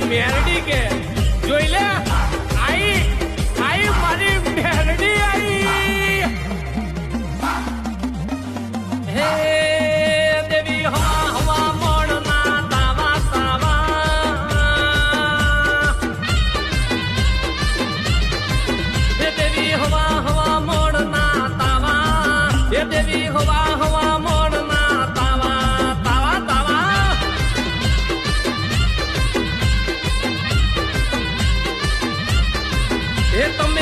મેરડી કે જોઈ લે આઈ આઈ મારી મેરડી આઈ હે દેવી હવા હવા મોડના તાવા તાવા હે દેવી હવા હવા મોડના તાવા હે દેવી હવા હવા મોડના તાવા તાવા તાવા એ તમે